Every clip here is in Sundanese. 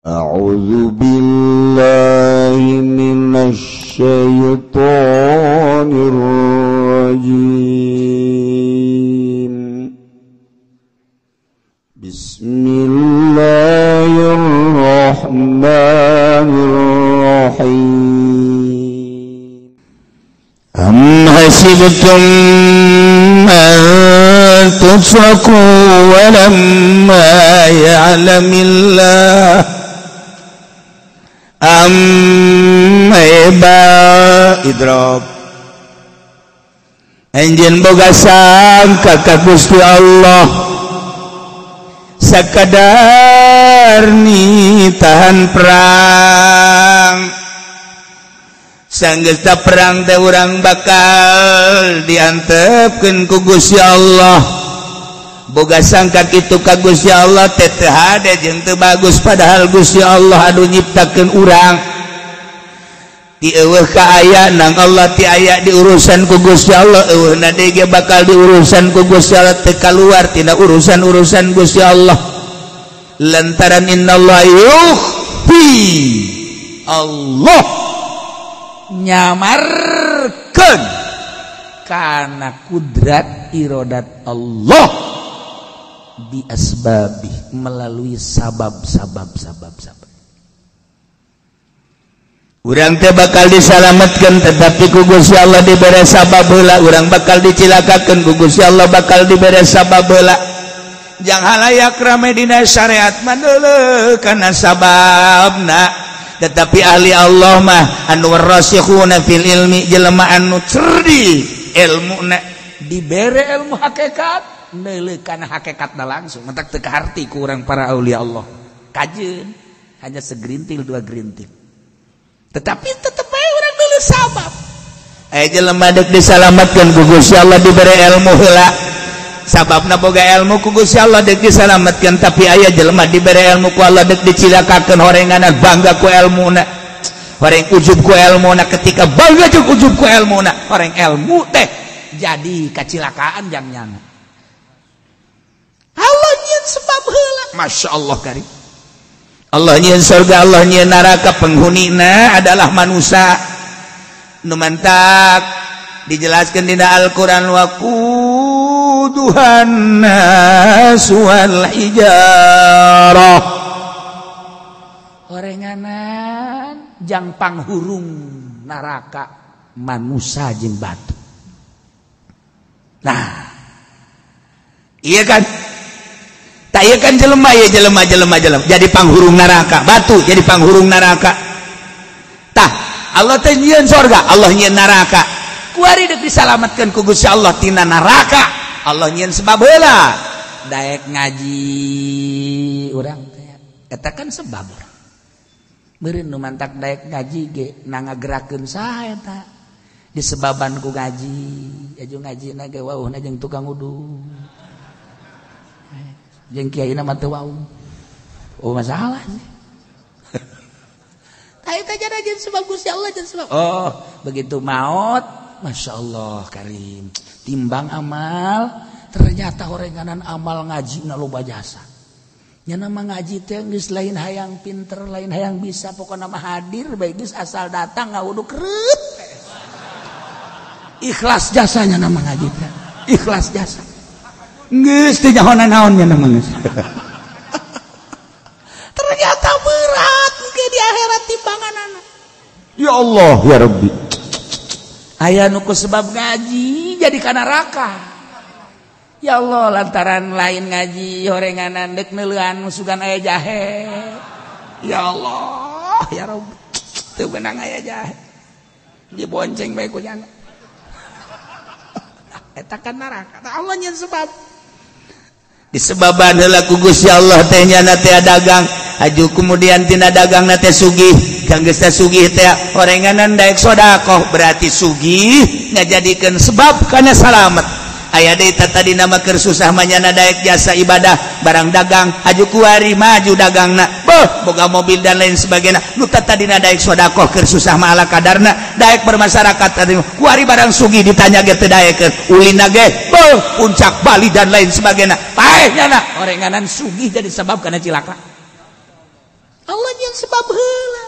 A'udzu billahi minasy syaithanir rajim. Bismillahirrahmanirrahim. Am hasibtum an tutraku wa lamma ya'lamillah idrop anjeun boga sangka ka Gusti Allah sakadar ni tahan perang sanggeus perang teh urang bakal diantepkeun ku Gusti Allah boga sangka kitu ka Gusti Allah teh teu hade jeung teu bagus padahal Gusti Allah anu nyiptakeun urang ti eueuh ka aya nang Allah ti aya di urusan ku Gusti Allah eueuhna deui ge bakal diurusan ku Gusti Allah teu kaluar tina urusan-urusan Gusti Allah lantaran innallaha yukhfi Allah nyamarkeun kana kudrat iradat Allah bi asbabi melalui sabab. Urang teh bakal disalamatkan tetapi ku Gusti Allah dibere sabab heula urang bakal dicilakakeun ku Gusti Allah bakal dibere sabab heula jang halayak rame dina syariat mandeuleuh kana sababna tetapi ahli Allah mah anu rasikhuna fil ilmi jelema anu cerdi ilmuna dibere ilmu hakikat neuleuh kana hakikatna langsung mentak teu kaharti ku urang para aulia Allah kajeun hanya segerintil dua gerintil tetapi tetep bae urang dulu sabab jelema deuk disalamatkeun ku Gusti Allah dibere ilmu heula sababna boga ilmu ku Gusti Allah deuk disalamatkeun tapi aya jelema dibere ilmu ku Allah deuk dicilakakeun horenganan bangga ku ilmuna horeng ujub ku ilmuna ketika bangga jeung ujub ku ilmuna horeng ilmu teh jadi kacilakaan jang nyana Allah nyieun sebab heula masyaallah karim Allah nyieun surga Allah nyieun neraka penghunina adalah manusia nu mantak dijelaskeun dina Al-Qur'an wa quduhan nas wal hijarah horenganan jang panghurung neraka manusia jeung batu nah iya kan tak iya kan jelema jadi panghurung neraka batu jadi panghurung neraka tah Allah teh nyieun surga Allah nyieun neraka kuari deuk disalamatkeun ku Gusti Allah tina neraka Allah nyieun sebab heula daek ngaji urang teh eta kan sebab meureun nu mantak daek ngaji ge nangagerakeun saha eta disebaban ku ngaji aju ngajina ge wauhna jeung tukang wudu jeung kiai na mah teu wau oh masalah tah eta jadi sebab Gusti Allah jeung sebab oh begitu maut masyaallah karim timbang amal ternyata horenganan amal ngajina loba jasa nya nama ngaji teh geus lain hayang pinter lain hayang bisa pokona mah hadir bae geus asal datang ngawudu kreup ikhlas jasanya nama ngaji teh ikhlas jasa geus teh naon-naonnya nama geus ternyata berat ke di akhirat timbanganana ya Allah ya Rabbi aya nu ku sebab ngaji jadi ka neraka ya Allah lantaran lain ngaji horenganan deuk neuleuan musugan aya jahe ya Allah ya Rabbi teu beunang aya jahe dibonceng bae ku jana eta kan neraka Allah nyieun sebab disebaban heula ku Gusti Allah teh nyana teh dagang aju kemudian tina dagang na teh sugih kangge sugih teh horenganan daek sedekah berarti sugih ngajadikeun sebab kana salamet aya deui tadi nama keur susah mah nyana daek jasa ibadah barang dagang aju kuari maju dagangna beuh boga mobil dan lain sebagainya nu tadina daek sedekah keur susah mah ala kadarna daek bermasyarakat tadi kuari barang sugih ditanya ge teu daekeun ulina ge beuh puncak Bali dan lain sebagainya paeh nyana horenganan sugih jadi sebab kana cilaka Allah sebab heula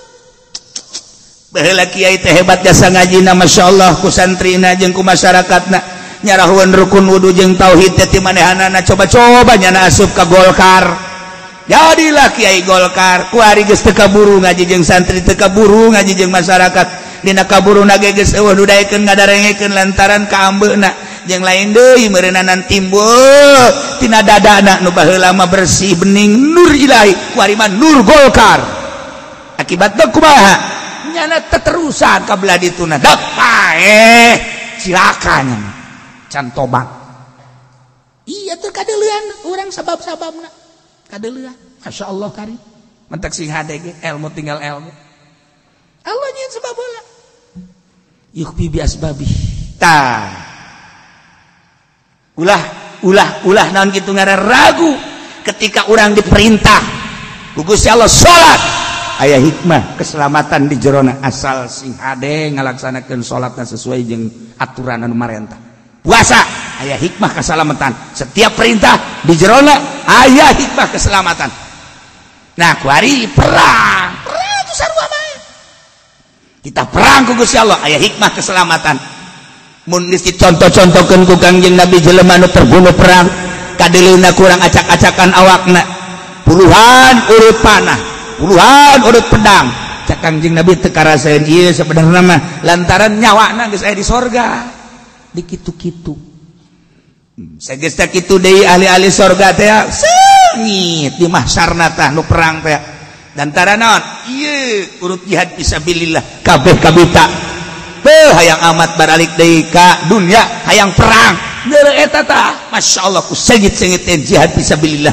baheula kiai teh hebat jasa ngajina masyaallah ku santrina jeung ku masyarakatna nyarahuan rukun wudu jeung tauhid teh ti manehanana coba-coba nyana asup ka Golkar jadilah kiai Golkar ku ari geus teu kaburu ngaji jeung santri teu kaburu ngaji jeung masyarakat dina kaburuna ge geus eueuh nu daekeun ngadarengekeun lantaran kaambeuna jeung lain deui meureunanan timbul tina dadana nu baheula mah bersih bening nur ilahi ku ari mah nur Golkar akibatna kumaha nyana teterusan ka belah dituna dak silakan can tobat iya teh kadeuleuan urang sabab-sababna kadeuleuan masyaallah karim mentek sing hade ge ilmu tinggal ilmu Allah nyeun sebab heula yukhbi bi asbabi tah ulah naon kitu ngaran ragu ketika urang diperintah ku Gusti Allah salat aya hikmah keselamatan di jerona asal sing hade ngalaksanakeun salatna sesuai jeung aturan anu marentah puasa aya hikmah keselamatan setiap perintah di jerona aya hikmah keselamatan nah kuari perang itu sarua bae kita perang ku Gusti Allah aya hikmah keselamatan mun geus dicontoh-contohkeun ku Kangjeng Nabi jelema anu terbunuh perang kadeuleuna kurang acak-acakan awakna puluhan urut panah puluhan urut pedang cak Kangjeng Nabi teu karasaeun ieu sabenerna mah lantaran nyawana geus aya di sorga di kitu-kitu sageus teh kitu deui ahli-ahli sorga teh seungit di mahsyarna tah nu perang teh lantaran naon ieu urut jihad fisabilillah kabeh kabita teu hayang amat baralik deui ka dunya hayang perang deureuh eta tah masyaallah ku seungit-seungit jihad fisabilillah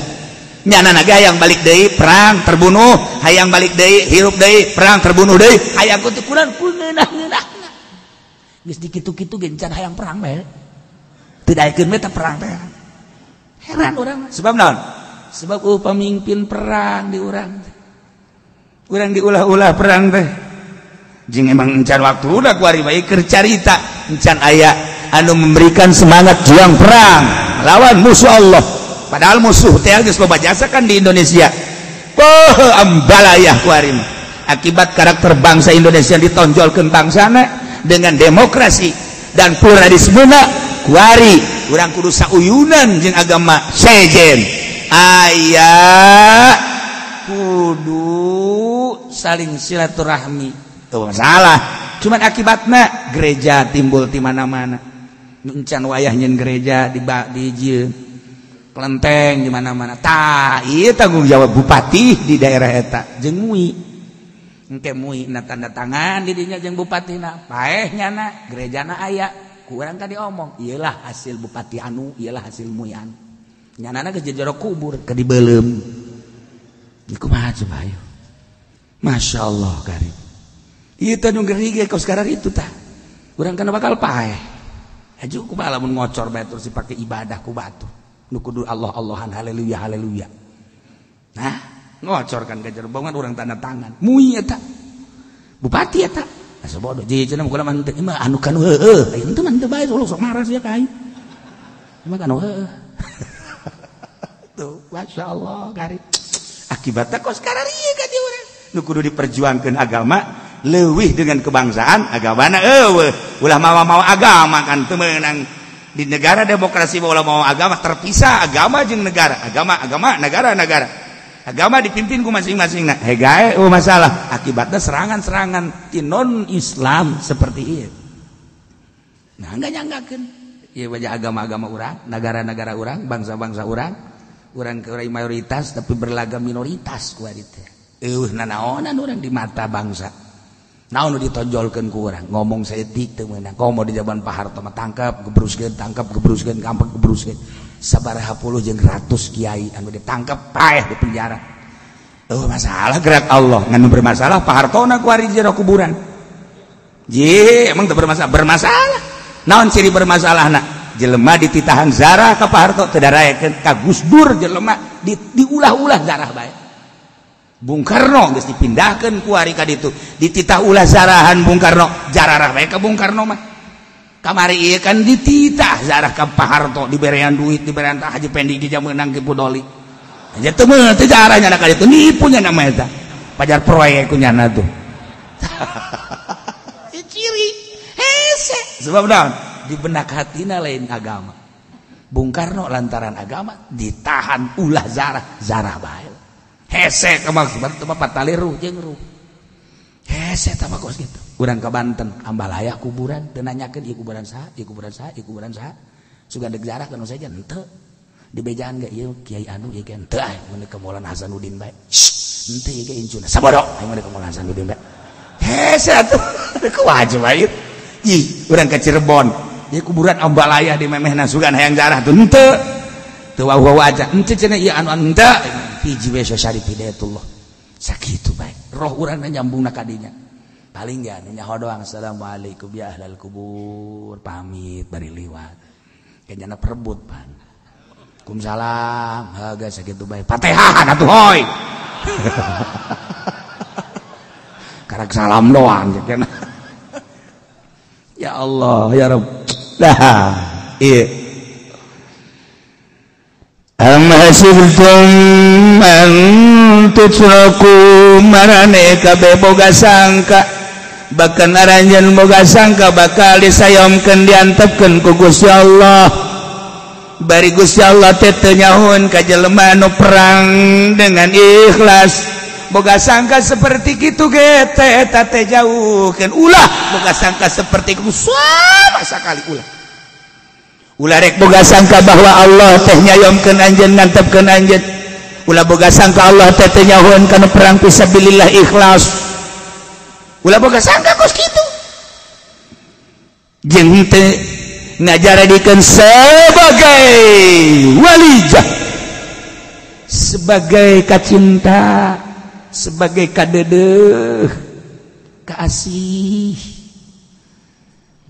nyana naga hayang balik deui perang terbunuh hayang balik deui hirup deui perang terbunuh deui hayang kudu kurang ngeunah-ngeunahna geus dikitu-kitu ge can hayang perang bae teu daekeun we teh perang teh heran urang sebab naon sebab pamimpin perang di urang urang diulah-ulah perang teh jeung emang encan waktuna ku ari bae keur carita encan aya anu memberikan semangat juang perang lawan musuh Allah. Padahal musuh teh geus loba jasa kan di Indonesia. Ambalayah kuarim. Akibat karakter bangsa Indonesia ditonjolkeun bangsana dengan demokrasi dan pluralismena kuari urang kudu sauyunan jeung agama sejen. Aya kudu saling silaturahmi. Tuh masalah. Cuman akibatna gereja timbul di mana-mana. Encan wayah nyeun gereja di jieun. Kelenteng di mana-mana. Tah, ieu tanggung jawab bupati di daerah eta jeung MUI. Engke MUI na tanda tangan di dinya jeung bupatina. Paeh nyana gerejana aya. Ku urang tadi omong, iyalah hasil bupati anu, iyalah hasil MUI anu. Nyanana geus jero kubur ke dibeulem. Ieu kumaha coba ayo. Masyaallah karim. Ieu teh nu geri ge kos sekarang itu tah. Urang kana bakal paeh. Haju kumaha lamun ngocor bae terus dipake ibadah ku batu. Nu kudu Allah-Allahan haleluya haleluya. Nah, ngocor kan gajar banget orang tanda tangan. MUI eta. Bupati eta. Asa bodoh jadi cenah kula mah teh mah anu kan heueuh. Aya teh mah teu bae sok marah sia ka aing. Mah kan heueuh. Tuh, masyaallah kari. Akibatna kos kararieu ka di urang. Nu kudu diperjuangkeun agama leuwih dengan kebangsaan agamana eueuh. Ulah mawa-mawa agama kan teu meunang. Di negara demokrasi bola mau agama terpisah agama jeung negara agama negara agama dipimpin ku masing-masing nah hegae masalah akibatnya serangan-serangan ti non Islam seperti ieu nah enggak nyanggakeun ieu baja agama-agama urang negara-negara urang bangsa-bangsa urang ke mayoritas tapi berlagam minoritas ku ari teh nanaonan urang di mata bangsa naon ditonjolkeun ku urang ngomong saeutik teu meunang komo di zaman Pak Harto mah tangkap gebruskeun gampang gebruskeun sabaraha puluh jeung ratus kiai anu ditangkap paeh di penjara masalah gerak Allah nganu bermasalah Pak Harto na ku ari jero kuburan je emang teu bermasalah naon ciri bermasalahna jelema dititahan zarah ka Pak Harto teu daraekeun ka Gus Dur jelema diulah-ulah zarah bae Bung Karno geus dipindahkeun ku ari ka ditu dititah ulah zarahan Bung Karno jararah bae ka Bung Karno mah kamari ieu kan dititah zarah ka Pak Harto diberean duit diberean Haji Pendi di jameunang ki Budoli nya teu meunang teh jarahnya ka ditu nipu nya nama eta pajar proyek kunyana tuh. Ciri hese sebab naon di benak hatina lain agama. Bung Karno lantaran agama ditahan ulah zarah bae. Hese kemaksud teu pataliru jeung ruh. Hese tah kos kitu. Urang ka Banten Ambalaya kuburan teu nanyakeun ieu kuburan saha, ieu kuburan saha, ieu kuburan saha. Sugan deuk zarah kana saja henteu. Di bejaan ge ieu Kiai anu ieu ke henteu aya mun ka Maulana Hasanuddin bae. Henteu ieu ge incuna. Sabodok mun ka Maulana Hasanuddin bae. Hese atuh kuwajib bae. Ih, urang ka Cirebon. Ieu kuburan Ambalaya di memehna sugan hayang zarah tuh henteu. Teu wau aja. Henteu cenah ieu anu henteu. Hiji we Syarif Hidayatullah. Sakitu bae. Roh urangna nyambungna ka dinya. Paling ya nyaho doang assalamualaikum ya ahlal kubur pamit bari liwat. Kayaknya perebut pan. Kumsalam haga sakitu bae. Fatihahan atuh hoy. Karek salam doang cenah. Ya Allah ya Rabb. Dah. Ieu. Am hasibtum an tutraku marane kabeh boga sangka bahkan aranjeun boga sangka bakal disayomkeun diantepkeun ku Gusti Allah. Bari Gusti Allah teh teu nyahoun ka jelema anu perang dengan ikhlas. Boga sangka seperti kitu ge teh eta teh jauhkeun ulah boga sangka seperti kitu sama sakali ulah. Ulah rek boga sangka bahwa Allah teh nyayomkeun anjeun ngantepkeun anjeun. Ulah boga sangka Allah teh teu nyahoun kana perang fisabilillah ikhlas. Ulah boga sangka kos kitu. Jeung teu ngajaradikeun sebagai walijah, sebagai kacinta, sebagai kadeudeuh, kaasih.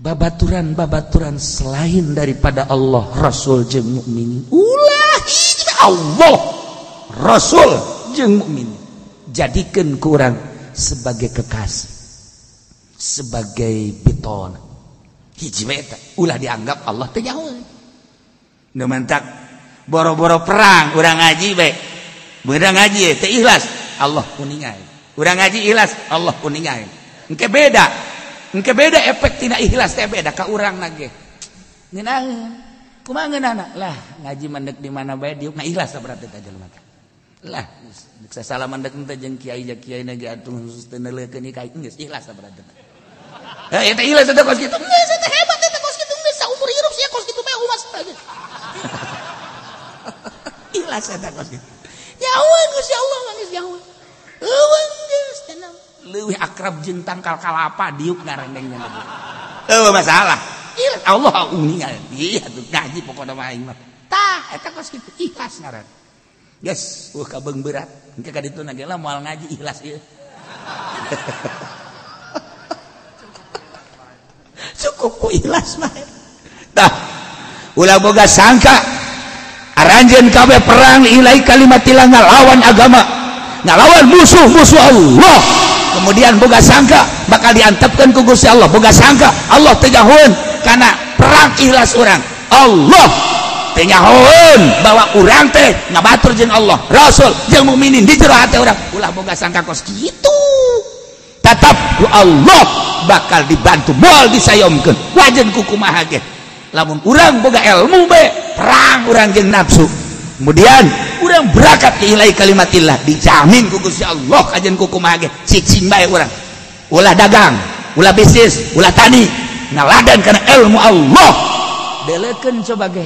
Babaturan-babaturan selain daripada Allah, Rasul jeung mukminin. Ulah hiji Allah, Rasul jeung mukminin. Jadikeun ku urang sebagai kekasih, sebagai piton. Hiji we eta ulah dianggap Allah teh nyahoun. Nu mentak boro-boro perang urang ngaji bae. Urang ngaji teh ikhlas, Allah kuningain. Urang ngaji ikhlas, Allah kuningain. Engke beda. Engke beda efek tina ikhlas teh beda ka urang nage. Ngeunaheun. Kumaha ngeunana? Lah ngaji mandek di mana bae diuk na ikhlas berarti teh jelema teh. Lah sasalaman mandek teh jeung kiai ja kiai nage atuh teu neuleukeun ikai geus ikhlas berarti. Eta ikhlas teh kos kitu. Geus eta hebat eta kos kitu geus saumur hirup sia kos kitu bae umas teh. Ikhlas eta kos kitu. Nyahoun Gusti Allah geus nyahoun. Eueun geus tenang. Leuwih akrab jeung tangkal kalapa diuk ngarendengna. Teu masalah. Ikhlas Allah uningan. Ieu atuh ngaji pokona mah aing mah. Tah eta kos kitu ikhlas ngaran. Geus kabeung berat. Engke ka ditu nage lah moal ngaji ikhlas ieu. Cukup ku ikhlas mah. Tah ulah boga sangka aranjeun kabeh perang ilai kalimatillah ngalawan agama, ngalawan musuh-musuh Allah. Kemudian boga sangka bakal diantepkeun ku Gusti Allah. Boga sangka Allah teu nyahoun kana perang ikhlas urang. Allah teu nyahoun bahwa urang teh ngabatur jeung Allah, Rasul jeung mukminin di jero hate urang. Ulah boga sangka kos kitu. Tetap ku Allah bakal dibantu moal disayomkeun. Wajen ku kumaha ge. Lamun urang boga ilmu be, perang urang jeung nafsu. Kemudian urang berangkat ke ilai kalimatillah dijamin ku Gusti Allah kajen ku kumaha ge cicing bae urang. Ulah dagang, ulah bisnis, ulah tani, ngaladan kana ilmu Allah. Delekeun coba ge.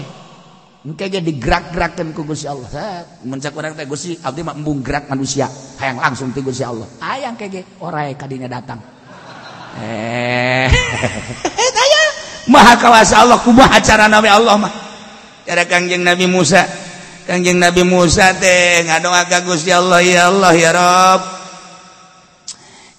Engke ge digerak-gerakeun ku Gusti Allah. Mun cak urang teh Gusti abdi mah embung gerak manusia, hayang langsung ti Gusti Allah. Hayang ke ge orae ka dina datang. Aya maha kawasa Allah kumaha carana we Allah mah. Cara Kangjeng Nabi Musa. Kangjeng Nabi Musa teh ngadoa ka Gusti Allah, ya Allah ya Rabb.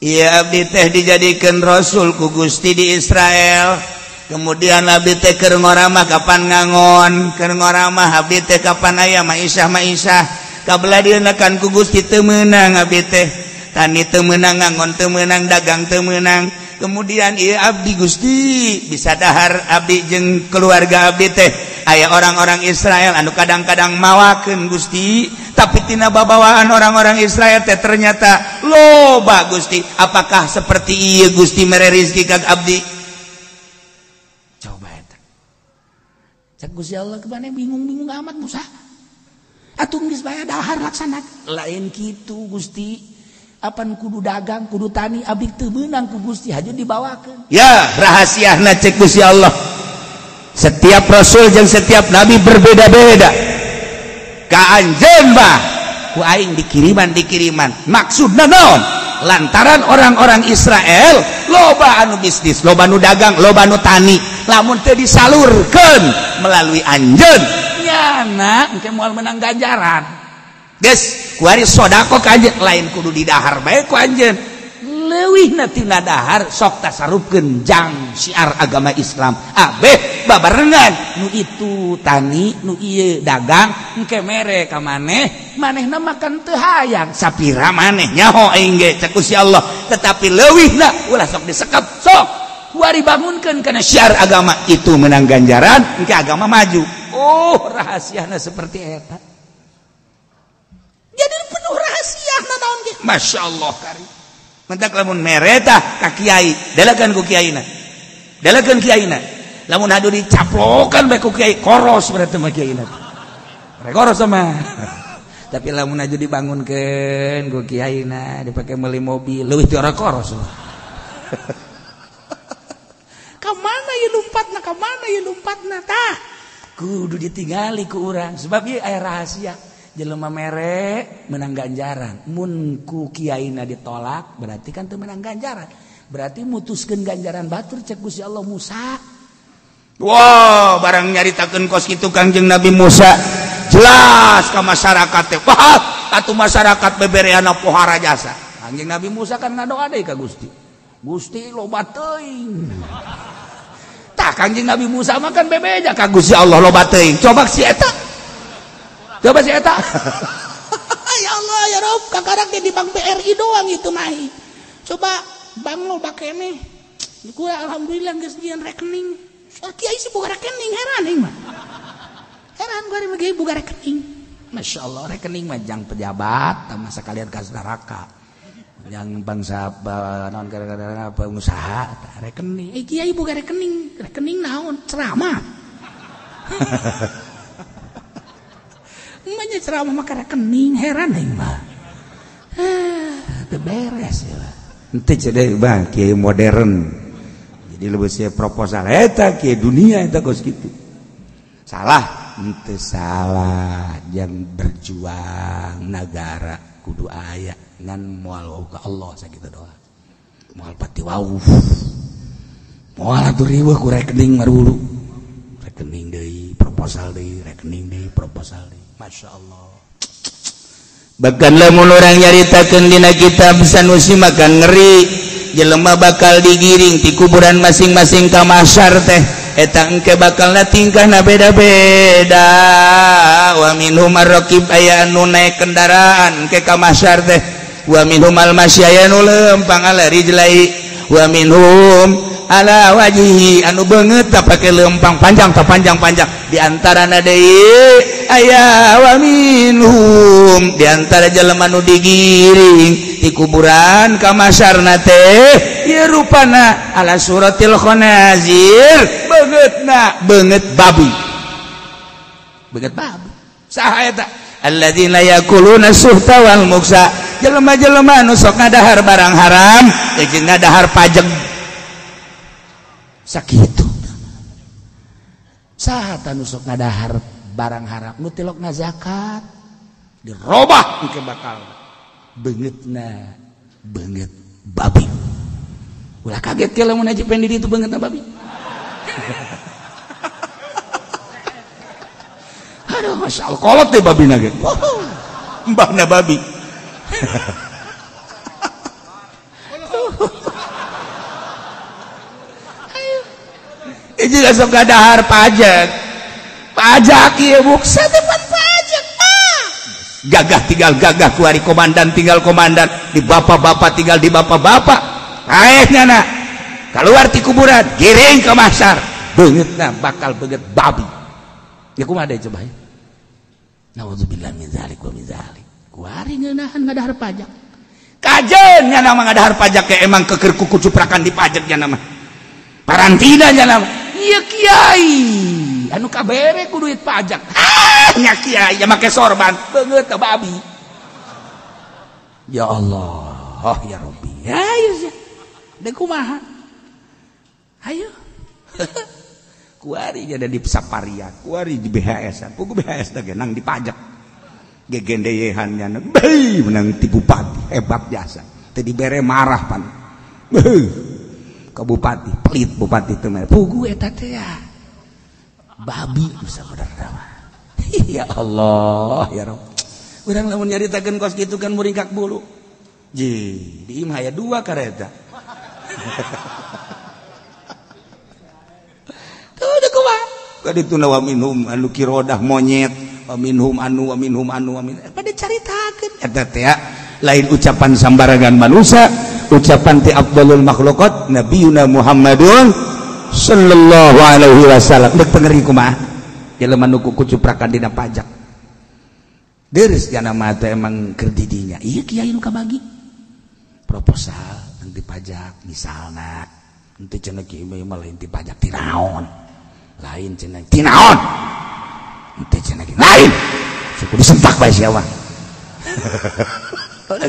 Ieu abdi teh dijadikeun rasul ku Gusti di Israel. Kemudian abdi teh keur ngoramah kapan ngangon, keur ngoramah abdi teh kapan aya maisah. Kabladieuna kan ku Gusti teu meunang abdi teh. Tani teu meunang, ngangon teu meunang, dagang teu meunang. kemudian iya abdi Gusti bisa dahar abdi jeung keluarga abdi teh aya orang-orang Israel anu kadang-kadang mawakeun Gusti tapi tina babawaan orang-orang Israel teh ternyata loba Gusti apakah seperti ieu Gusti mere rezeki ka abdi coba eta cak Gusti Allah kemana bingung-bingung amat Musa atuh geus bae dahar laksana lain kitu Gusti apan kudu dagang kudu tani abdi teu beunang ku Gusti haju dibawakeun ya rahasiana cek Gusti Allah setiap rasul jeung setiap nabi berbeda-beda ka anjeun bah ku aing dikiriman maksudna naon lantaran orang-orang Israel loba anu bisnis loba anu dagang loba anu tani lamun teu disalurkeun melalui anjeun nyana engke moal menang ganjaran geus kuari sodako ka anjeun lain kudu didahar bae ku anjeun leuwihna tina dahar sok tasarupkeun jang syiar agama Islam abeh babarengan nu itu tani nu ieu dagang engke mere ka manehna makan teu hayang sapira maneh nyaho aing ge cek Gusti Allah tetapi leuwihna ulah sok disekep sok kuari bangunkeun kana syiar agama itu menang ganjaran engke agama maju oh rahasiana seperti eta jadi penuh rahasiana naon ge masyaallah kari mentak lamun mereta ka kiai dalakeun ku kiaina lamun hadu dicaplokan bae ku kiai koros berarti mah kiaina rek koros mah tapi lamun hadu dibangunkeun ku kiaina dipake meuli mobil leuwih ti ora koros ka mana ieu lompatna tah kudu ditinggali ku urang sebab ieu aya rahasia jelema mere menang ganjaran mun ku kiaina ditolak berarti kan teu menang ganjaran berarti mutuskeun ganjaran batur cek Gusti Allah Musa wow barang nyaritakeun kos kitu Kangjeng Nabi Musa jelas ka masyarakat teh wah atuh masyarakat bebereana pohara jasa Kangjeng Nabi Musa kan ngadoa deui ka Gusti loba teuing tah Kangjeng Nabi Musa mah kan bebeja ka Gusti Allah loba teuing coba si eta ya Allah ya Rob kakarak di Bank BRI doang itu mah coba bang lo bakene gue alhamdulillah geus nyieun rekening kiai sih boga rekening heran aing mah heran gue mah boga rekening Masya Allah rekening mah jang pejabat sama sekalian kas neraka yang bangsa naon gara-gara pengusaha rekening kiai boga rekening naon ceramah banyak ceramah maka rekening heran aing mah beres ya ente cedek bang kiai modern jadi lebih saya proposal eta kiai dunia eta kos gitu salah ente salah yang berjuang negara kudu aya ngan moal ka Allah sakitu doa moal pati wau moal atuh riweuh ku rekening marulu rekening deui proposal deui rekening deui proposal deui Masya Allah bahkan lamun orang nyaritakeun dina kitab Sanusi makan ngeri jelema bakal digiring di kuburan masing-masing ka mahsyar teh eta engke bakalna tingkahna beda-beda wa minhum ar-raqib aya anu naek kendaraan engke ka mahsyar teh wa minhum al-masy aya nu leumpang ala rijlai wa minhum ala wajhi anu beungeut tak pake leumpang panjang tak panjang-panjang di antarana deui aya wa minhum di antara jelema nu digiring di kuburan ka masyarna teh ieu rupana ala suratil khanazir beungeut babi saha eta alladzina yakuluna suhta wal muksa jelema-jelema anu sok ngadahar barang haram jeung ngadahar pajeg sakitu saha tanu sok ngadahar barang haram nu tilokna zakat dirobah engke bakal beungeutna beungeut babi ulah kaget ke lamun aja pengen di ditu beungeutna babi aduh masyaallah kolot teh babina ge mbahna babi juga sok gadahar pajak ieu buksa depan pajak gagah tinggal gagah ku ari komandan tinggal komandan di bapak-bapak tinggal di bapak-bapak aehna keluar ti kuburan giring ke mahsyar beungeutna bakal beungeut babi ya kumaha deui coba ya naudzubillah min dzalik wa min dzalik kuari ngeunahan ngadahar pajak kajen nya nama ngadahar pajak ke emang keker kuku cuprakan di pajak nya nama parantina nya nama ieu kiai anu kabere ku duit pajak nya kiai ya make sorban beungeut babi ya Allah oh ya Rabbi ayo sih da kumaha ayo kuari ada di Saparia kuari di BHS pugu BHS teh nang di pajak gegendeyehan nya beuh menang ti bupati hebat jasa teh dibere marah pan ka bupati pelit bupati teh pugu eta teh ya babi bisa bener mah ya Allah ya Rabb urang lamun nyaritakeun kos kitu kan muringkak bulu ji di imah aya 2 kareta udah kumaha kadituna wa minhum anu kirodah monyet wa minhum anu pada caritakeun eta teh lain ucapan sambaragan manusia ucapan ti afdalul makhluqat nabiyuna Muhammadun sallallahu alaihi wasallam deuk pengeri kumaha jelema nu kucuprakan dina pajak deres jana mah teh emang keur di dinya ieu kiai nu kabagi proposal nang dipajak misalna henteu cenah kieu mah lain dipajak ti naon lain cenah ti naon henteu cenah lain suku disentak bae sia mah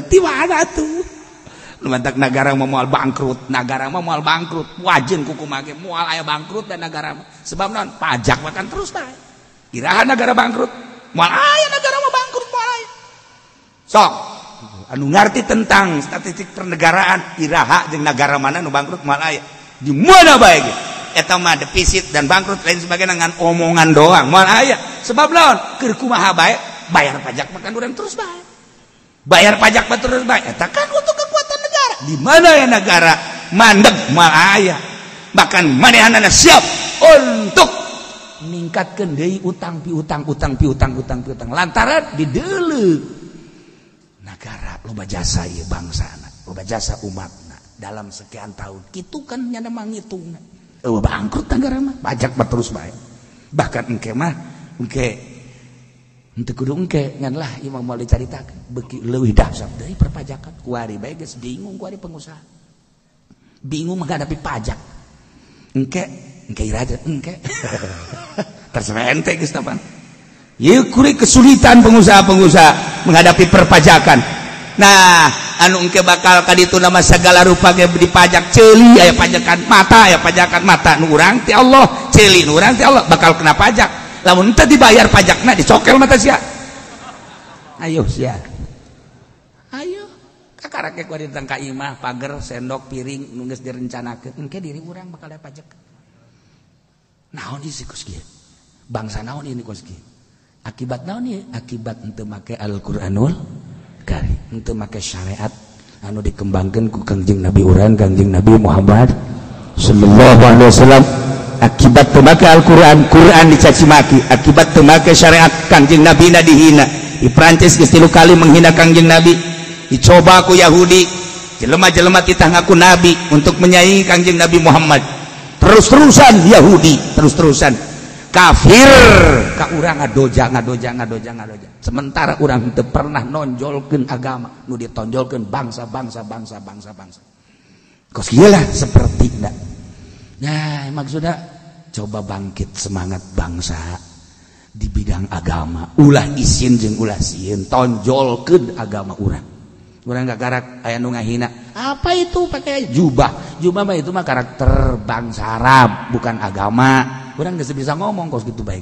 ti mana tuh lumantak negara mah moal bangkrut wajin kuku make moal aya bangkrut dan negara mah sebab naon pajak makan terus bae iraha negara bangkrut moal aya negara mah bangkrut moal aya sok anu ngarti tentang statistik pernegaraan iraha jeung negara mana nu bangkrut moal aya di mana bae ge eta mah defisit dan bangkrut lain sebagainya ngan omongan doang moal aya sebab naon keur kumaha bae bayar pajak makan urang terus bae bayar pajak mah terus bae eta kan untuk kekuatan negara di mana ya negara mandeg moal aya bahkan manehanana siap untuk ningkatkeun deui utang piutang lantaran di deuleu negara loba jasa ieu bangsana loba jasa umatna dalam sekian tahun kitu kan nya mah ngitungna bangkrut negara mah pajak mah terus bae bahkan engke mah henteu kudu engke ngan lah ieu mah moal dicaritakeun beuki leuwih dahsyat deui perpajakan kuari bae geus bingung kuari pengusaha bingung menghadapi pajak engke iraja engke terserah ente geus tapan ieu kuring kesulitan pengusaha-pengusaha menghadapi perpajakan nah anu engke bakal kaditu nama segala rupa ge dipajak ceuli aya pajakan mata nu urang ti Allah ceuli nu urang ti Allah bakal kena pajak lamun teu dibayar pajakna dicokel mata sia ayo sia ayo kakarake ku ditang ka imah pager sendok piring nu geus direncanakeun engke diri urang bakal aya pajak naon ieu Gus kieu bangsa naon ini Gus kieu akibat naon ieu akibat henteu make Al-Qur'anul Karim henteu make syariat anu dikembangkeun ku Kangjeng Nabi urang Kangjeng Nabi Muhammad sallallahu alaihi wasallam akibat teu make Al-Qur'an dicaci maki akibat teu make syariat Kangjeng Nabi na dihina di Prancis geus 3 kali menghina Kangjeng Nabi dicoba ku Yahudi jelema-jelema titah ngaku nabi untuk menyaingi Kangjeng Nabi Muhammad terus-terusan Yahudi terus-terusan kafir ka urang ngadoja sementara urang teu pernah nonjolkeun agama nu ditonjolkeun bangsa kos kieu lah sapertina nah maksudna coba bangkit semangat bangsa di bidang agama ulah isin jeung ulah sieun tonjolkeun agama urang gagarak aya nu ngahina apa itu pakai jubah mah itu mah karakter bangsa Arab bukan agama urang geus bisa ngomong kos gitu bae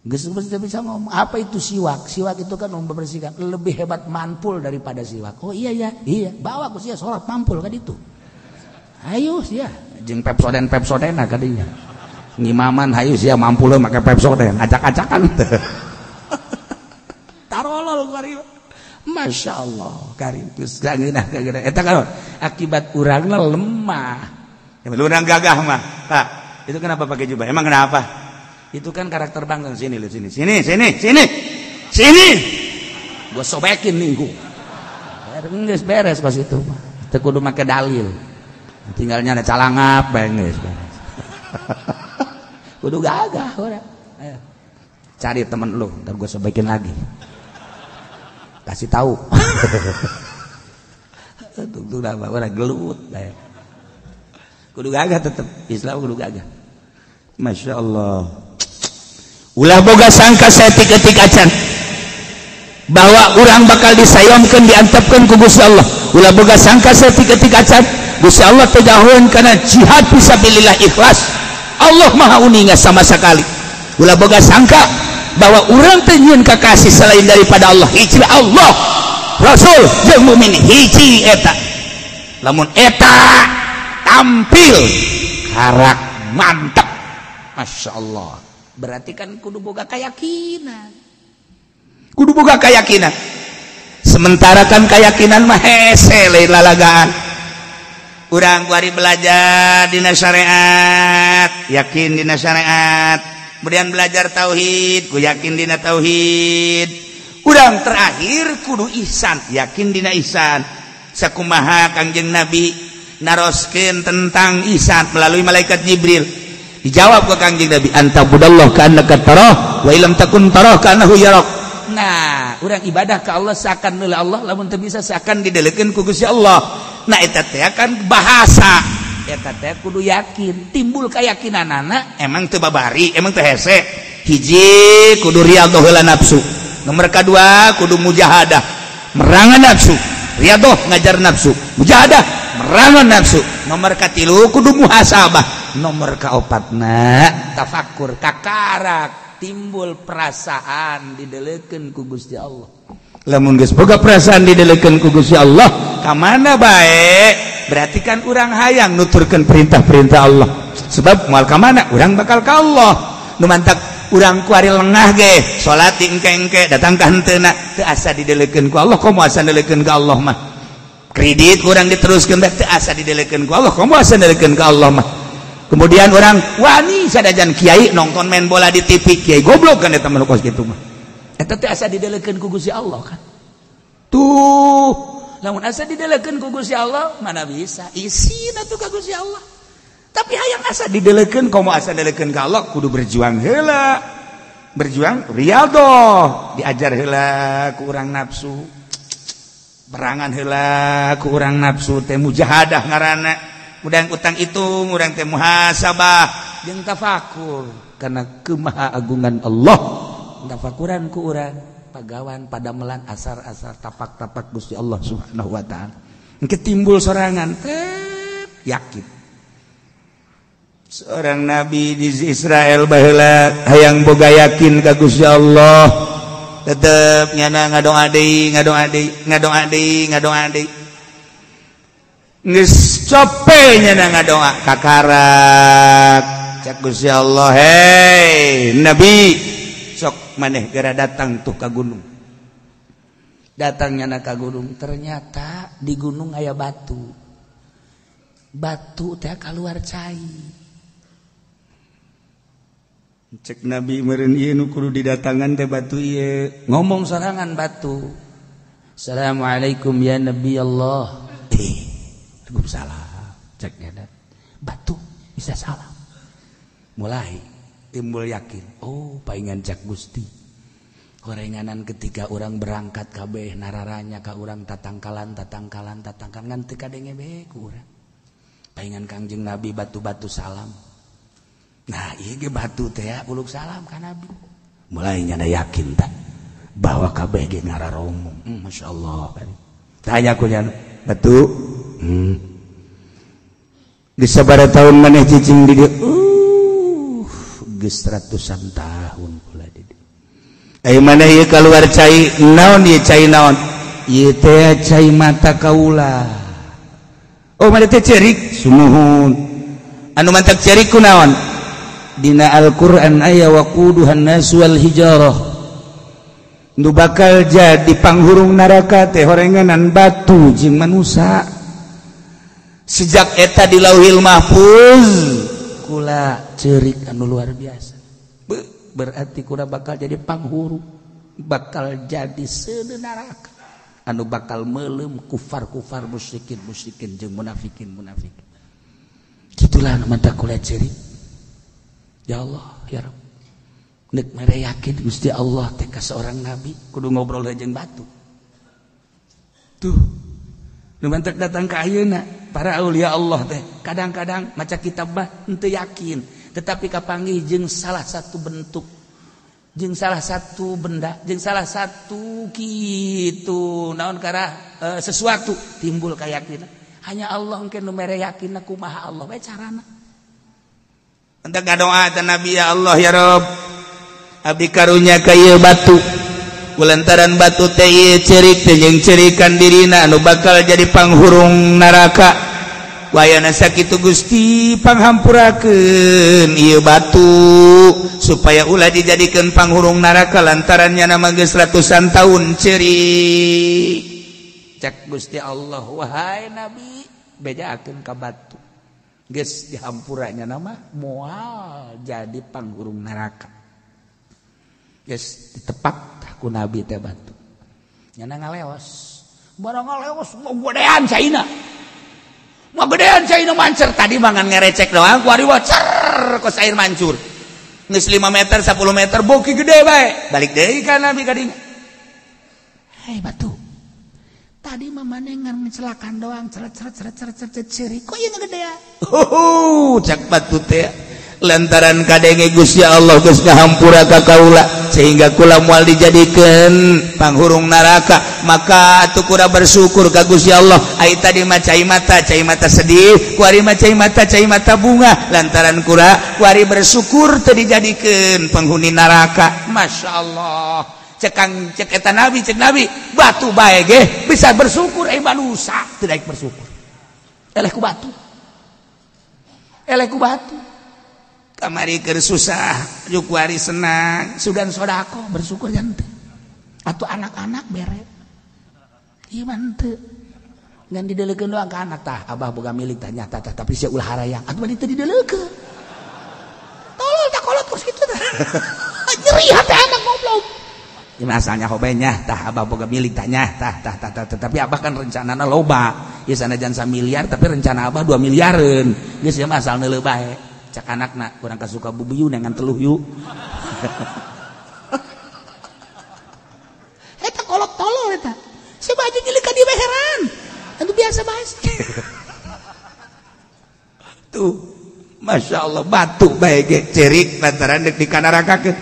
geus bisa ngomong apa itu siwak itu kan membersihkan lebih hebat manpul daripada siwak oh iya bawa ku sia salat manpul ka ditu ayo sia jeung Pepsoden ka dinya ngimaman hayu sia manpul make Pepsoden acak-acakan tarolol kari Masya Allah karim terus gangeunah eta kan akibat urangna lemah urang gagah mah itu kenapa pakai jubah emang kenapa itu kan karakter bangsa sini gua sobekin nih gua beres pas itu mah teu kudu make dalil tinggalnya ada calangap beres. Kudu gagah orang. Ayo. Cari temen lu, ntar gue sebaikin lagi. Kasih tahu. Tuh apa orang gelut. Kudu gagah tetep. Islam kudu gagah. Masya Allah. Ulah boga sangka setik-etik acan bahwa orang bakal disayomkeun diantepkeun ku Gusti Allah. Ulah boga sangka setik-etik acan Gusti Allah teh daheueun kana jihad fisabilillah ikhlas. Allah Maha uninga sama sekali. Ulah boga sangka bahwa orang teh nyieun kakasih selain daripada Allah. Hiji Allah, Rasul jeung mukmin hiji eta. Lamun eta tampil harak mantap. Masya Allah. Berarti kan kudu boga keyakinan. Kudu boga keyakinan. Sementara kan keyakinan mah hese lain lalagaan. Urang kuari belajar dina syariat, yakin dina syariat. Kemudian belajar tauhid, ku yakin dina tauhid. Urang terakhir kudu ihsan, yakin dina ihsan. Sakumaha Kangjeng Nabi naroskeun tentang ihsan melalui malaikat Jibril. Dijawab ke Kangjeng Nabi, anta budallah ka'annaka tarah wa illam takun tarah ka'annahu yarak. Nah, urang ibadah ka Allah seakan heula Allah, lamun teu bisa seakan didelekeun ku Gusti Allah. Nah, eta teh kan bahasa. Eta teh kudu yakin, timbul keyakinanana emang teu babari, emang teu hese. Hiji kudu riyadhah heula nafsu. Nomor kadua kudu mujahadah, merangan nafsu. Riyadhah ngajar nafsu, mujahadah merangan nafsu. Nomor katilu kudu muhasabah. Nomor kaopatna tafakkur kakarak timbul perasaan didelekeun ku Gusti Allah. Lamun geus boga perasaan didelekeun ku Gusti Allah ka mana bae berarti kan urang hayang nuturkeun perintah-perintah Allah. Sebab moal ka mana urang bakal ka Allah. Nu mantak urang ku ari lengah ge salat engke-engke datang ka henteuna teu asa didelekeun ku Allah, komo asa didelekeun ka Allah mah. Kredit urang diteruskeun teu asa didelekeun ku Allah, komo asa didelekeun ka Allah mah. Kemudian orang wani sadajan kiai nonton main bola di TV, kiai goblok kan eta mah kitu mah. Eta teh asa didelekeun ku Gusti Allah kan. Tuh, lamun asa didelekeun ku Gusti Allah mana bisa isina tuh ka Gusti Allah. Tapi hayang asa didelekeun komo asa didelekeun ka Allah kudu berjuang heula. Berjuang riyadhah, diajar heula ku urang nafsu. Berangan heula ku urang nafsu teh mujahadah ngaranna. Udang utang itu urang teh muhasabah jeung tafakur karena kemahaagungan Allah. Tafakuran ku urang pagawan padamelan asar-asar tapak-tapak Gusti Allah Subhanahu wa taala. Engke timbul sorangan yakin. Seorang nabi di Israel baheula hayang boga yakin ka Gusti Allah. Tetep nyana ngadoa deui. Geus capeknya ngadoa kakarak cak Gusti Allah, hei Nabi sok maneh gara datang tuh ka gunung. Datangnya na ka gunung ternyata di gunung aya batu. Batu teh kaluar cai. Cek Nabi meureun ieu nu kudu didatangan teh batu ieu. Ngomong sorangan batu. Assalamualaikum ya Nabi Allah. Salam ceknya dan batu bisa salam mulai timbul yakin oh paingan cek Gusti gorenganan ketika orang berangkat kabeh nararanya ka urang tatangkalan nganti kadenge bae ku urang paingan Kangjeng Nabi batu-batu salam. Nah ieu ge batu teh ya uluk salam ka Nabi mulai nyana yakin tak bahwa kabeh ge ngararomong. Masyaallah tanya ku nyana batu di sabaraha tahun maneh cicing di dieu geus ratusan tahun pula di dieu. Ai maneh ieu kaluar cai naon ieu cai naon? Ieu teh cai mata kaula. Oh maneh teh cerik sumuhun. Anu mantak cerik ku naon? Dina Al-Qur'an aya waquduhan nas wal hijarah. Nu bakal jadi panghurung neraka teh horenganan batu jeung manusia. Sejak eta di Lauhil Mahfuz kula cerik anu luar biasa. Berarti kula bakal jadi panghuru, bakal jadi seuneu neraka anu bakal meulem kufar-kufar musyrikin jeung munafikin. gitulah mantap kuliah ciri ya Allah ya Rabb nek mere yakin Gusti Allah teh ka seorang nabi kudu ngobrol jeung batu tuh nu mantap datang ka ayeuna para aulia Allah teh kadang-kadang maca kitab bah henteu yakin tetapi kapanggih jeung salah satu bentuk jeung salah satu benda jeung salah satu kitu naon kara sesuatu timbul kayakinan hanya Allah engke nu mere yakin kumaha Allah bae carana enta ngadoa ta Nabi ya Allah ya Rabb abdi karunya ka ieu batu kulantaran batu teh ieu cerik teh jeung cerikan dirina anu bakal jadi panghurung neraka wayana sakitu Gusti panghampurakeun ieu batu supaya ulah dijadikeun panghurung neraka lantarannya nama geus ratusan tahun cerik cek Gusti Allah wahai Nabi bedakeun ka batu geus dihampuranya nama moal jadi panghurung neraka geus ditepak ku Nabi teh batu nyana ngaleos barang ngaleos mau gedean caina mau gedean caina mancer tadi mangan ngerecek doang ku ari wacer kos air mancur geus 5 meter 10 meter boki gede bae balik deui ka Nabi kadinya hei batu tadi mamanengan ngecelakan doang ceret ciri kok ieu ngagedean cak batu teh lantaran kadenge Gusti Allah geus ngahampura ka kaula sehingga kula moal dijadikeun panghurung neraka maka atuh kura bersyukur ka Gusti Allah ai tadi mah cai mata sedih kuari mah cai mata bunga lantaran kura kuari bersyukur teu dijadikeun penghuni neraka masyaallah cek eta Nabi cek Nabi batu bae ge bisa bersyukur manusia teu daek bersyukur eleh ku batu kamari keur susah juk kuari senang sudan sodako bersyukur jan teu atuh anak-anak bere ieu mah teu ngan didelekeun doang ka anak tah abah boga milik tah nyata tah tapi sia ulah harayang atuh mah teu didelekeun tolol tah kolot kos kitu tah nyeri hati anak goblok ini asalnya hobenya tah abah boga milik tanya tah tapi abah kan rencanana loba ya sanajan 1 miliar tapi rencana abah 2 miliareun geus ya asalna leuh bae cak anakna kurang kasuka bubiyu nengan teluh yu eta kolot tolol eta si baju nyilih ka dieu heran anu biasa bae tuh Masya Allah batu bae ge cerik lantaran deuk dikanarakakeun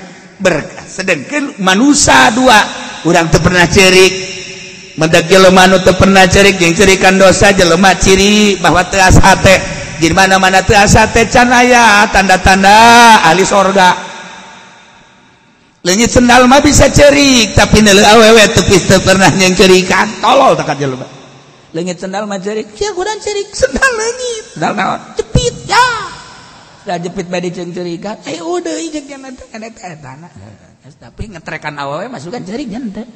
berkah sedengkeun manusia 2 urang teu pernah cerik mendak jelema nu teu pernah cerik jeung cerikan dosa jelema ciri bahwa teu asa teh di mana-mana teu asa teh can aya tanda-tanda ahli sorga leungit sendal mah bisa cerik tapi neuleuh awewe teu pernah yang cerikan tolol teh ka jelema leungit sendal mah cerik sia kudan cerik sendal leungit sendal naon jepit ya da jepit bae diceng-cerikan udah ijek nya eta tapi ngetrekan awewe masukan cerik nya teh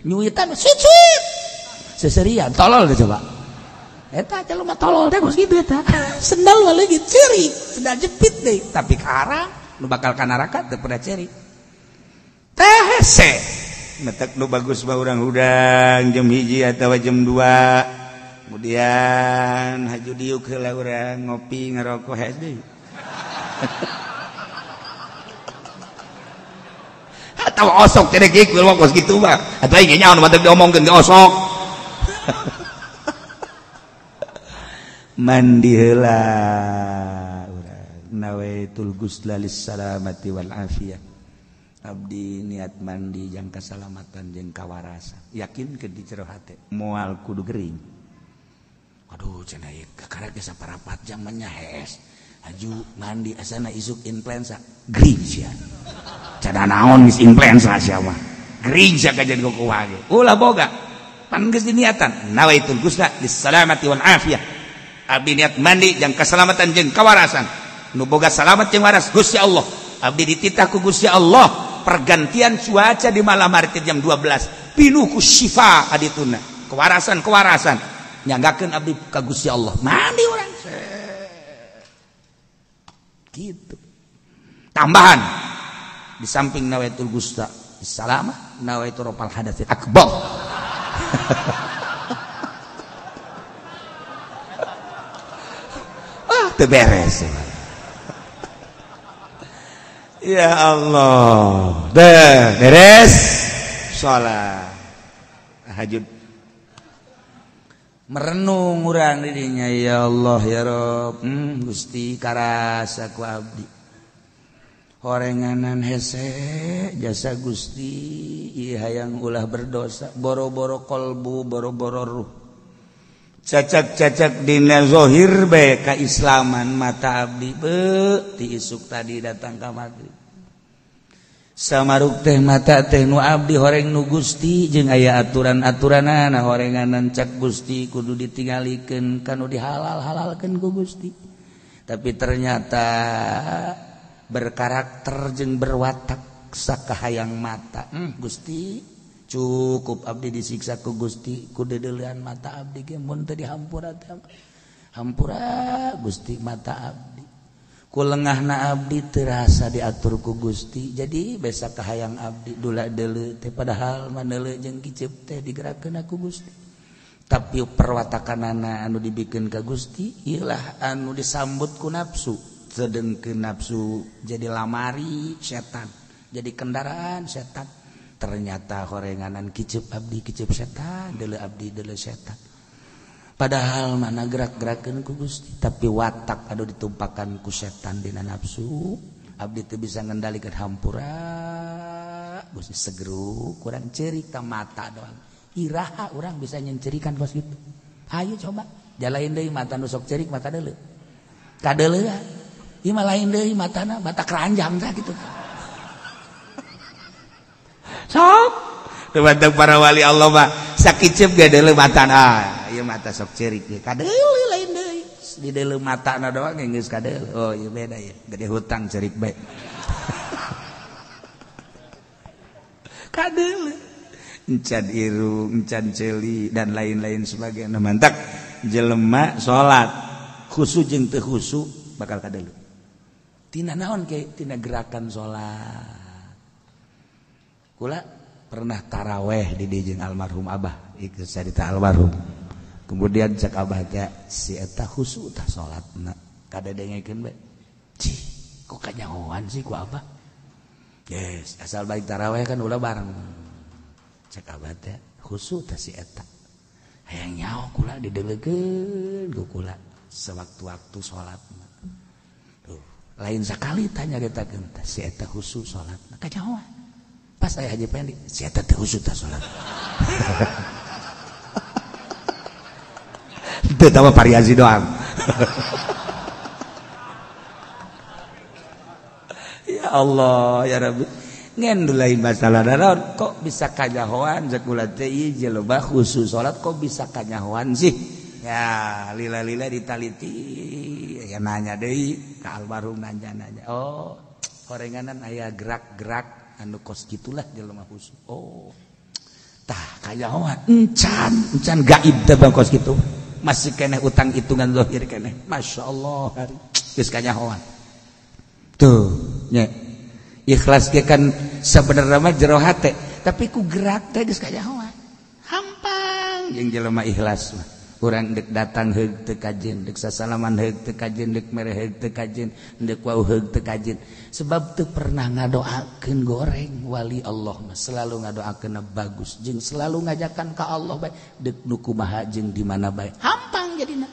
nyuitan sicit seserian tolol teh coba eta jelema tolol teh geus kitu eta sendal mah leungit cerik sendal jepit deui tapi karang nu bakal ka neraka teu pernah cerik teh hese metek nu bagus mah urang hudang jam 1 atawa jam 2 kemudian haju diuk heula urang ngopi ngarokok hese deui atau osok teh geuk keluar kos kitu mah atuh aing nyaon mah teu diomongkeun ge osok mandi heula urang nawaitul ghusla lis salamati wal afiyah abdi niat mandi jeung kasalamatan jeung kawarasan yakin ke di jero hate moal kudu gering aduh cenah ieu kakara ge saparapat jam menyahes aju mandi asana isuk influenza gering sia cada naon geus influenza sia mah gering sia kajen kukuha ge ulah boga pan geus diniatan nawaitul ghusla lis salamati wal afiyah abdi niat mandi jeung kasalamatan jeung kawarasan nu boga salamet jeung waras Gusti Allah abdi dititah ku Gusti Allah pergantian cuaca di malam hari jam 12 pinuh ku syifa adituna kewarasan nyanggakeun abdi ka Gusti Allah mandi urang gitu tambahan di samping nawaitul ghusla salamah nawaitul rafal hadatsil akbar teu beres. Ya Allah, beres salat tahajud. Merenung urang dirinya, ya Allah ya Rob, Gusti karasa ku abdi. Horenganan hese jasa Gusti, ieu hayang ulah berdosa, boro-boro kolbu, boro-boro ruh. Cacak-cacak dina zahir bae kaislaman mata abdi beuh ti isuk tadi datang ka maghrib. Samaruk teh mata teh nu abdi horeng nu Gusti jeung aya aturan-aturanana horenganan cak Gusti kudu ditinggalikeun kanu dihalal-halalkeun ku Gusti. Tapi ternyata berkarakter jeung berwatak sakahayang mata. Gusti cukup abdi disiksa ku Gusti ku dedeuleuan mata abdi ge mun teu dihampura teh hampura Gusti mata abdi ku lengahna abdi terasa diatur ku Gusti jadi besa kahayang abdi dula deuleu teh padahal maneuleu jeung kicep teh digerakkeun ku Gusti tapi perwatakanana anu dibikeun ka Gusti ieulah anu disambut ku nafsu sedengkeun nafsu jadi lamari setan jadi kendaraan setan ternyata horenganan kicep abdi kicep setan deuleu abdi deuleu setan padahal mana gerak-gerakeun ku Gusti tapi watak anu ditumpakan ku setan dina nafsu abdi teu bisa ngendalikeun hampura Gusti segeruk kurang ceurik ka mata doang iraha urang bisa nyencerikan kos kitu hayu coba jalain deui mata nu sok ceurik mata deuleu kadeuleuan ieu mah lain deui matana mata keranjang tah kitu sok teu para wali Allah mah sakicep ge deuleu matana ieu mata sok ceurik ge kadeuleu lain deui di deuleu matana doang geus kadeuleu oh ieu beda ya gede hutang ceurik bae kadeuleu encan irung encan ceuli dan lain-lain sebagainya mantak jelema salat khusyuk jeung teu khusyuk bakal kadeuleu tina naon ke tina gerakan salat kula pernah taraweh di jeung almarhum Abah ieu cerita almarhum kemudian cek Abah teh si eta khusyuk tah salatna kadedengekeun bae cih kok kanyahoan sih ku Abah yes asal baik taraweh kan ulah bareng cek Abah teh khusyuk tah si eta hayang nyaho kula dideuleukeun ku kula sewaktu-waktu salatna tuh lain sakali tanya getakeun tah si eta khusyuk salatna kanyahoan pas saya Haji Pendi si eta teh khusyuk tah salat teu tama variasi doang ya Allah ya Rabbi ngen lain masalah naon kok bisa kanyahoan sakula teh ieu jelema khusyuk salat kok bisa kanyahoan sih ya lila-lila ditaliti ya nanya deui ka almarhum nanya oh horenganan aya gerak-gerak anu kos gitulah jelema khusyuk oh tah kanyahoan encan gaib teh bang kos kitu masih keneh utang hitungan zahir keneh masyaallah geus kanyahoan tuh nya ikhlas ge kan sabenerna mah jero hate tapi ku gerak teh geus kanyahoan hampang jeung jelema ikhlas mah urang dek datang heug teu kajen dek sasalaman heug teu kajen dek mere heug teu kajen dek wau heug teu kajen sebab teu pernah ngadoakeun goreng wali Allah mah selalu ngadoakeun bagus jeung selalu ngajakan ka Allah bae dek nu kumaha jeung di mana bae hampang jadina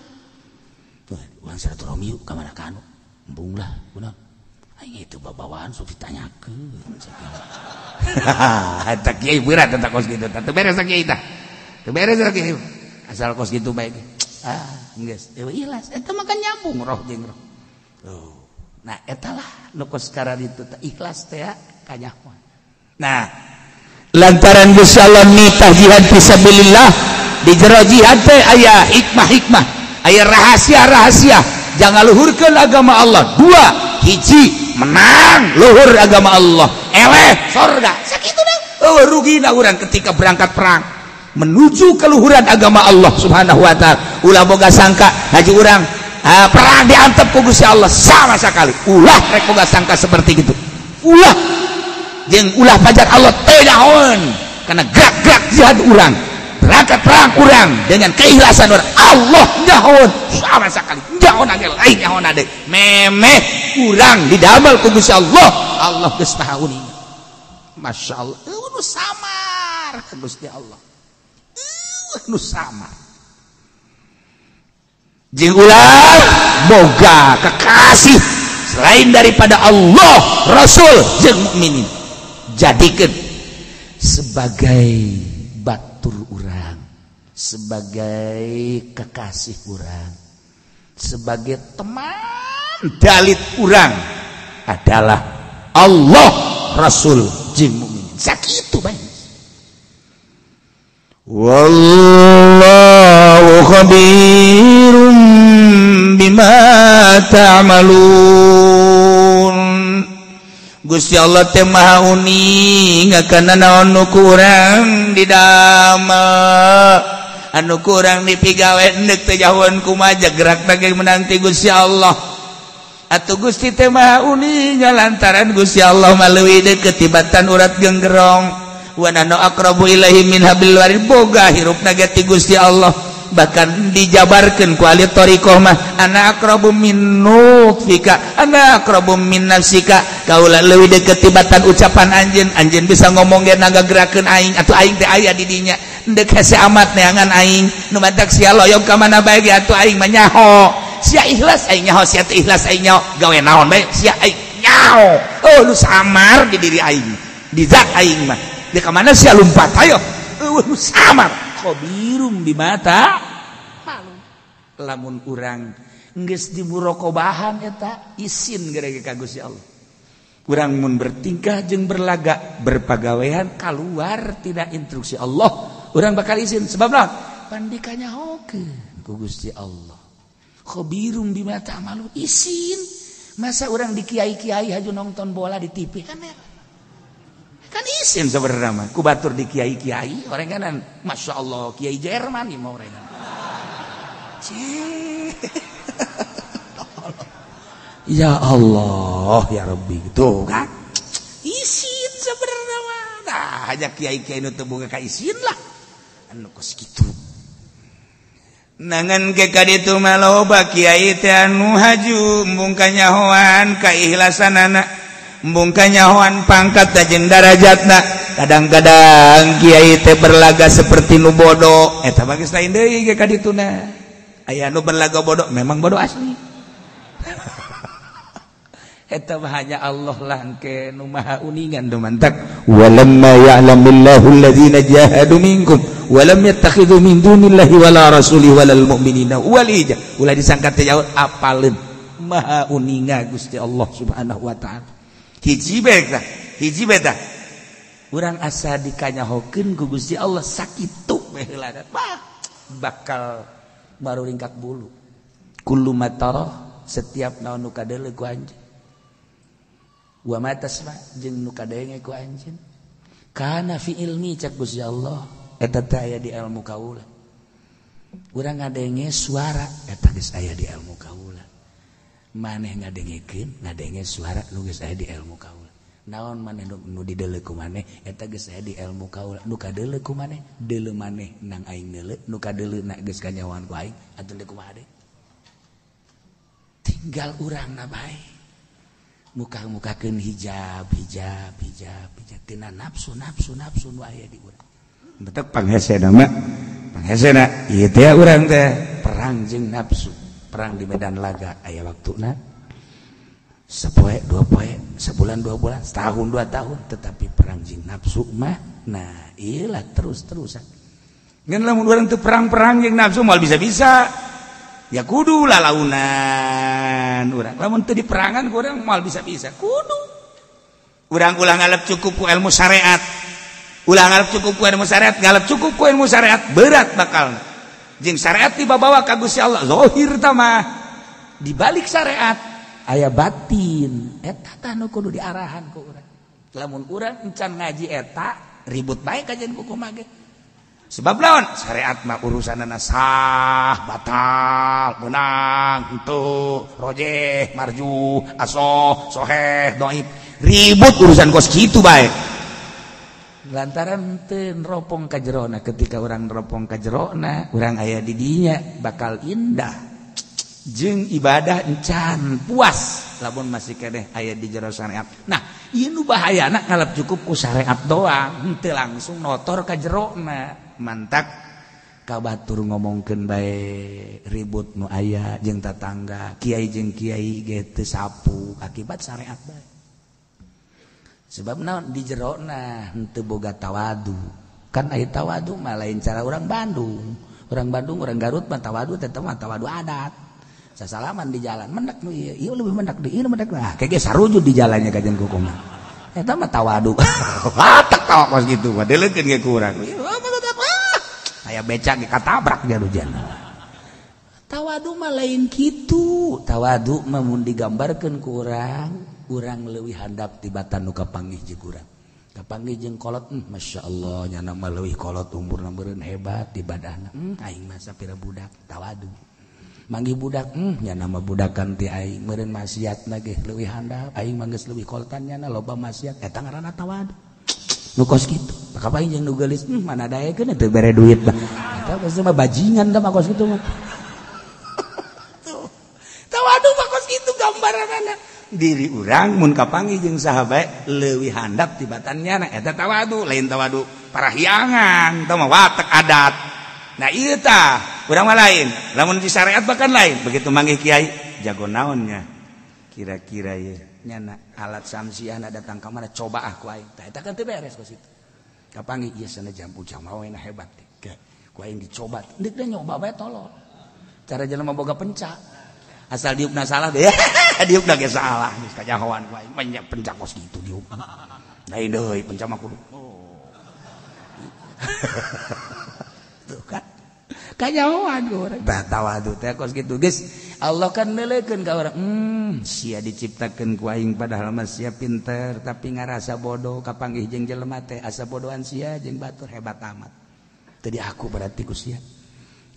tuh urang silaturahmi yuk ka mana kanu embung lah kunaon aing itu babawaan sok ditanyakeun eta kiai berat eta kos kitu teu beres kiai tah teu beres kiai asal kos gitu baik geus ikhlas eta mah kan nyambung roh jeung roh nah eta lah nu kos kara ditu ikhlas teh kanyahoan nah lantaran Gusti Allah nitah jihad fisabilillah di jero jihad teh aya hikmah-hikmah aya rahasia-rahasia jangan luhurkeun agama Allah dua hiji menang luhur agama Allah eleh surga sakitu deh rugina urang ketika berangkat perang menuju keluhuran agama Allah Subhanahu wa taala ulah boga sangka haji urang perang diantep ku Gusti Allah sama sekali ulah rek boga sangka seperti itu ulah jeung ulah pajar Allah teh naon kana gerak-gerak jihad urang berangkat perang kurang dengan keikhlasan orang Allah nyahon sama sekali nyahon age lain nyahon ade memeh kurang didamel ku Gusti Allah Allah geus maha uning masyaallah nu samar ka Gusti Allah nu samar jeung ulah boga kekasih selain daripada Allah Rasul jeung mukminin jadikeun sebagai batur urang, sebagai kekasih urang, sebagai teman dalit urang adalah Allah Rasul jeung mukminin. Sakitu bae. Wallahu khabirum bima ta'malun. Gusti Allah teh maha uning kana naon nu kurang didamel anu kurang dipigawe endek teh jauhan kumaha gerak bage menang ti Gusti Allah atuh Gusti teh maha uning lantaran Gusti Allah maleuwi deukeut tibatan urat genggerong wa nanu aqrabu ilaihi min hablil warid boga hirupna ge ti Gusti Allah bahkan dijabarkan ku ahli thariqah mah ana aqrabu min nutfika ana aqrabu min nafsika kaula leuwih deukeut tibatan ucapan anjeun bisa ngomong ge ngagerakeun aing atuh aing teh aya di dinya endek hese amat neangan aing nu matak sia loyong ka mana bae ge atuh aing mah nyaho sia ikhlas aing nyaho sia teh ikhlas aing nyaho gawe naon bae sia aing nyaho oh lu samar di diri aing di zat aing mah di ka mana sia lumpat ayo lu samar khabirum bimata lamun urang geus dimurokobahan eta isin gara-gara ka Gusti Allah urang mun bertingkah jeung berlagak berpagawean keluar tidak instruksi Allah urang bakal isin sebab naon pan dikanyahokeun ku Gusti Allah khabirum bimata malu isin masa urang di kiai-kiai haju nonton bola di TV kan kan isin sebenarnya mah ku batur di kiai-kiai orang kanan masya Allah kiai Jerman nih mau orang ya Allah ya Rabbi gitu kan isin sebenarnya mah nah aja kiai-kiai nu teu boga ka isin lah anu kos kitu nangan ke kaditu mah loba kiai teh anu haju embung kanyahoan kaikhlasanana embung kanyahoan pangkat jeung darajatna kadang-kadang kiai teh berlaga seperti nu bodoh eta mah geus lain deui ge kadituna aya nu berlaga bodoh memang bodoh asli eta mah hanya Allah lah engke nu maha uningan do mantak walamma ya'lamillahu alladhina jahadu minkum walam yattakhidhu min dunillahi wala rasulihi walal mu'minina walija ulah disangka teh jauh apaleun maha uninga Gusti Allah subhanahu wa ta'ala hiji beta urang asa dikanyahokeun ku Gusti Allah sakitu baheula bakal baru ringkak bulu kullu matara setiap naon nu kadeuleu ku anjeun wa matasma jeung nu kadenge ku anjeun kana fi ilmi cak Gusti Allah eta teh aya di ilmu kaula urang ngadenge suara eta geus aya di ilmu kaula maneh ngadenge suara nu geus aya di ilmu kaula naon maneh nu dideuleu ku maneh eta geus aya di ilmu kaula nu kadeuleu ku maneh deuleu maneh nang aing deuleu nu kadeuleuna geus kanyawan ku aing atuh deuk kumaha deui tinggal urangna bae muka-mukakeun hijab tina nafsu nu aya di urang betek panghesena mah panghesena ieu teh urang teh perang jeung nafsu perang di medan laga aya waktuna sepoe dua poe sebulan 2 bulan setahun 2 tahun tetapi perang jeung nafsu mah nah iyalah terus-terusan ngan lamun urang teu perang-perang jeung nafsu moal bisa-bisa ya kudu lalaunan urang lamun teu diperangan ku urang moal bisa-bisa kudu urang ulah ngalep cukup ku ilmu syariat ngalep cukup ku ilmu syariat berat bakal jeung syariat dibawa ka Gusti Allah zahir tah mah di balik syariat aya batin eta tah nu kudu diarahan ku urang lamun urang encan ngaji eta ribut bae kajian ku kumaha ge sebab naon syariat mah urusanna sah batal menang henteu rojeh marju asoh soheh dhaif ribut urusan kos kitu bae lantaran teu neropong ka jerona. Ketika urang neropong ka jerona urang aya di dinya bakal indah jeung ibadah encan puas lamun masih keneh aya di jero syariat. Nah ieu nu bahayana ngalap cukup ku syariat doang henteu langsung notor ka jerona. Mantak kabatur ngomongkeun bae ribut nu aya jeung tatangga kiai jeung kiai ge teu sapu akibat syariat bae. Sebab naon di jerona henteu boga tawadu. Kan aya tawadu mah lain cara urang Bandung. Urang Bandung, urang Garut mah tawadu teh mah tawadu adat. Sasalaman di jalan mendak nu ieu, ieu leuwih mendak deui, ieu mendak. Ah, kege sarujud di jalannya kajen kukumna. Eta mah tawadu. Tak tawa kos kitu mah deuleukeun ge ku urang. Aya becak ge katabrak jadu janna. Tawadu mah lain kitu. Tawadu mah mun digambarkeun ku urang leuwih handap tibatan nu kapanggih jeung urang. Kapanggih jeung kolot, masyaallah nyana mah leuwih kolot umurna meureun hebat ibadahna. Aing mah sapira budak tawadu. Manggih budak, nyana mah budakan ti aing meureun maksiatna ge leuwih handap, aing mah geus leuwih kolotan nyana loba maksiat, eta ngaranna tawadu. Nu kos kitu. Kapanggih jeung nu geulis, mana daekeun teu bere duit bah. Eta geus mah bajingan da mah kos kitu mah. Tawadu mah kos kitu gambaranna. Diri urang mun kapanggih jeung saha bae leuwih handap tibatannya eta tawadu, lain tawadu parahyangan, teu mah watek adat. Nah ieu tah urang mah lain, lamun di syariat bahkan lain. Begitu manggih kiai jago naonnya kira-kira ieu nyana alat samsiahna datang ka mana coba aku aing. Tah eta kan teu beres kos kitu. Kapanggih ieu sanajan bujang mah we hebat teh. Ku aing dicoba, deuk da nyoba bae tolol. Cara jelema boga penca. Asal diupna salah deh, diupna ge salah. Geus kajahoan ku aing mah pencak kos kitu diuk. Lain deui penca mah kudu. Tuh kan. Kajahoan ku urang. Tah tawadu teh kos kitu geus. Allah kan neuleukeun ka urang. Sia diciptakeun ku aing padahal mah sia pinter tapi ngarasa bodoh kapanggih jeung jelema teh asa bodohan sia jeung batur hebat amat. Teu aku berarti ku sia.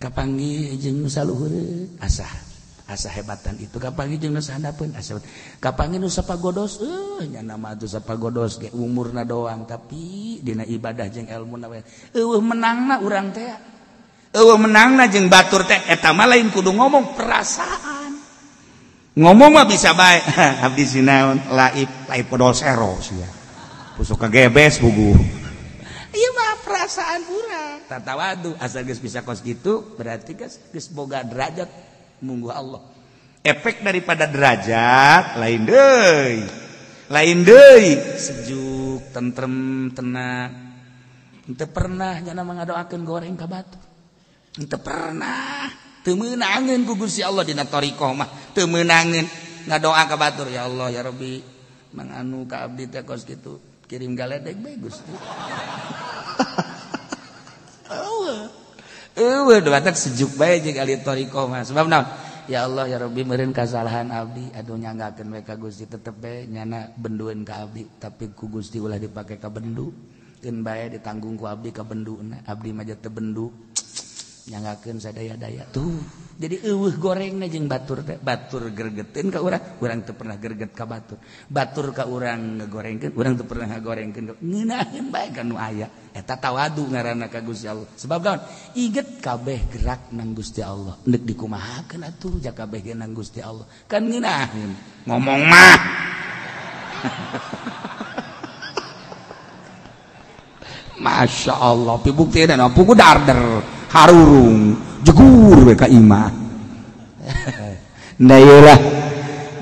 Kapanggih jeung nu saluhureun asa hebatan itu kapanggih jeung nu sahandapeun asa kapanggih nu sapagodos nyana mah atuh sapagodos ge umurna doang tapi dina ibadah jeung elmuna we eueuh menangna urang teh eueuh menangna jeung batur teh eta mah lain kudu ngomong perasaan ngomong mah bisa bae abdi sinaon laib podol sero sia pusuk kagebes bugu ieu mah perasaan urang tatawadu asal geus bisa kos kitu berarti geus boga derajat munggu Allah. Efek daripada derajat lain deui sejuk tentrem tenang. Henteu pernah nyana ngadoakeun goreng ka batu. Henteu pernah teu meunangeun ku Gusti Allah dina thariqah mah teu meunangeun ngadoa ka batur ya Allah ya Rabbi manganu ka abdi teh kos kitu kirim galedeg bae Gusti. Batak sejuk bae jeung ahli thariqah mah. Sebab naon? Ya Allah ya Rabbi meureun kasalahan abdi aduh nyanggakeun we ka Gusti tetep bae nyana bendueun ka abdi tapi ku Gusti ulah dipake ka bendu. Keun bae ditanggung ku abdi ka benduna. Abdi mah teu bendu. Nyanggakeun sadaya-daya. Tuh. Jadi eueuh gorengna jeung batur teh. Batur gregeteun ka urang, urang teu pernah greget ka batur. Batur ka urang ngagorengkeun, urang teu pernah ngagorengkeun. Ngeunaheun bae ka nu aya. Eta tawadu ngaranna ka Gusti Allah. Sebab naon? Iget kabeh gerak nang Gusti Allah. Neuk dikumahakeun atuh jak kabeh ge nang Gusti Allah. Kan ngeunaheun. Ngomong mah. Masya Allah. Pibuktian pugu darder, harurung, jegur we ka imah. Nah iyalah.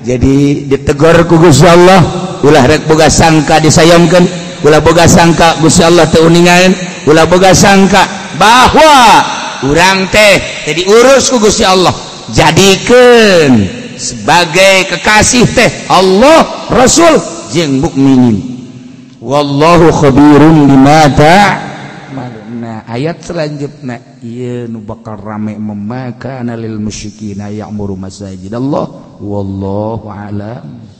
Jadi ditegur ku Gusti Allah, ulah rek boga sangka disayangkeun. Ulah boga sangka Gusti Allah teu uningaeun, ulah boga sangka bahwa urang teh diurus ku Gusti Allah, jadikeun sebagai kekasih teh Allah, Rasul jeung mukminin. Wallahu khabirun bima ta'maluna. Ayat selanjutnya ieu nu bakal rame memaka lil musyrikina ya'muru masajidallah wallahu a'lam.